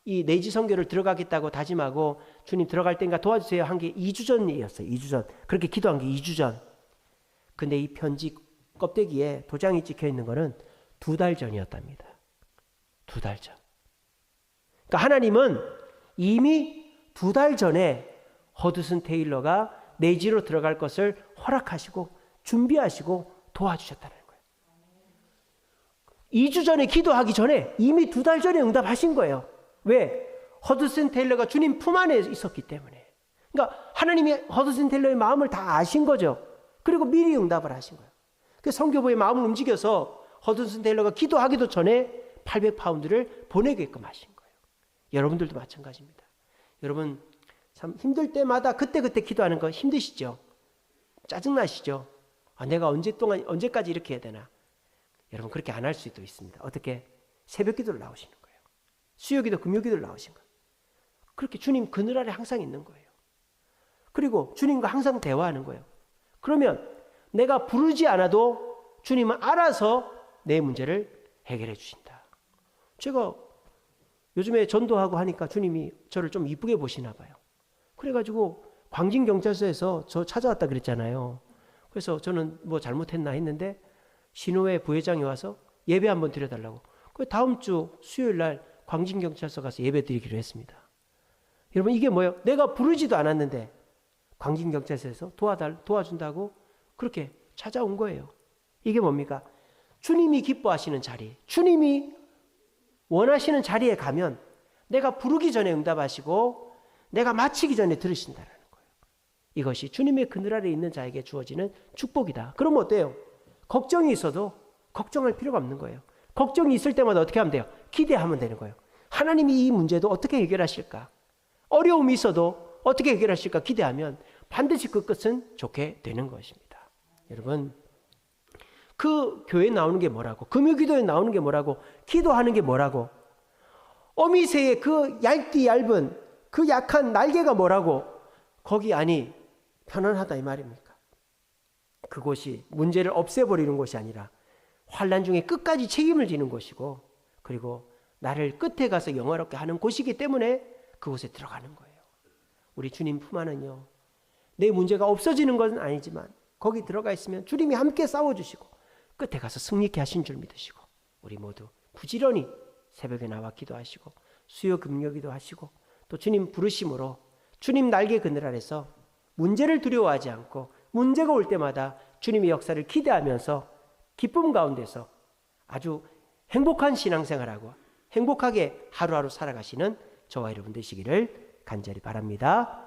이 내지 선교를 들어가겠다고 다짐하고 주님 들어갈 땐가 도와주세요 한 게 2주 전이었어요. 2주 전. 그렇게 기도한 게 2주 전. 근데 이 편지 껍데기에 도장이 찍혀 있는 거는 2달 전이었답니다. 2달 전. 그러니까 하나님은 이미 2달 전에 허드슨 테일러가 내지로 들어갈 것을 허락하시고 준비하시고 도와주셨다는 거예요. 2주 전에 기도하기 전에 이미 2달 전에 응답하신 거예요. 왜? 허드슨 테일러가 주님 품 안에 있었기 때문에. 그러니까 하나님이 허드슨 테일러의 마음을 다 아신 거죠. 그리고 미리 응답을 하신 거예요. 그 선교부의 마음을 움직여서 허드슨 테일러가 기도하기도 전에 800파운드를 보내게끔 하신 거예요. 여러분들도 마찬가지입니다. 여러분 참 힘들 때마다 그때그때 기도하는 거 힘드시죠? 짜증나시죠? 내가 언제까지 이렇게 해야 되나? 여러분 그렇게 안 할 수도 있습니다. 어떻게? 새벽 기도를 나오시는 거예요. 수요기도 금요기도를 나오신 거예요. 그렇게 주님 그늘 아래 항상 있는 거예요. 그리고 주님과 항상 대화하는 거예요. 그러면 내가 부르지 않아도 주님은 알아서 내 문제를 해결해 주신다. 제가 요즘에 전도하고 하니까 주님이 저를 좀 이쁘게 보시나 봐요. 그래가지고 광진경찰서에서 저 찾아왔다 그랬잖아요. 그래서 저는 뭐 잘못했나 했는데 신호회 부회장이 와서 예배 한번 드려달라고. 그 다음 주 수요일 날 광진경찰서 가서 예배 드리기로 했습니다. 여러분 이게 뭐예요? 내가 부르지도 않았는데 광진경찰서에서 도와준다고 그렇게 찾아온 거예요. 이게 뭡니까? 주님이 기뻐하시는 자리, 주님이 원하시는 자리에 가면 내가 부르기 전에 응답하시고 내가 마치기 전에 들으신다는 거예요. 이것이 주님의 그늘 아래 있는 자에게 주어지는 축복이다. 그러면 어때요? 걱정이 있어도 걱정할 필요가 없는 거예요. 걱정이 있을 때마다 어떻게 하면 돼요? 기대하면 되는 거예요. 하나님이 이 문제도 어떻게 해결하실까? 어려움이 있어도 어떻게 해결하실까? 기대하면 반드시 그 끝은 좋게 되는 것입니다. 여러분 그 교회에 나오는 게 뭐라고? 금요기도에 나오는 게 뭐라고? 기도하는 게 뭐라고? 어미새의 그 얇은 그 약한 날개가 뭐라고? 거기 아니 편안하다 이 말입니까? 그곳이 문제를 없애버리는 곳이 아니라 환난 중에 끝까지 책임을 지는 곳이고 그리고 나를 끝에 가서 영화롭게 하는 곳이기 때문에 그곳에 들어가는 거예요. 우리 주님 품 안은요. 내 문제가 없어지는 건 아니지만 거기 들어가 있으면 주님이 함께 싸워주시고 끝에 가서 승리케 하신 줄 믿으시고 우리 모두 부지런히 새벽에 나와 기도하시고 수요 금요기도 하시고 또 주님 부르심으로 주님 날개 그늘 아래서 문제를 두려워하지 않고 문제가 올 때마다 주님의 역사를 기대하면서 기쁨 가운데서 아주 행복한 신앙생활하고 행복하게 하루하루 살아가시는 저와 여러분 되시기를 간절히 바랍니다.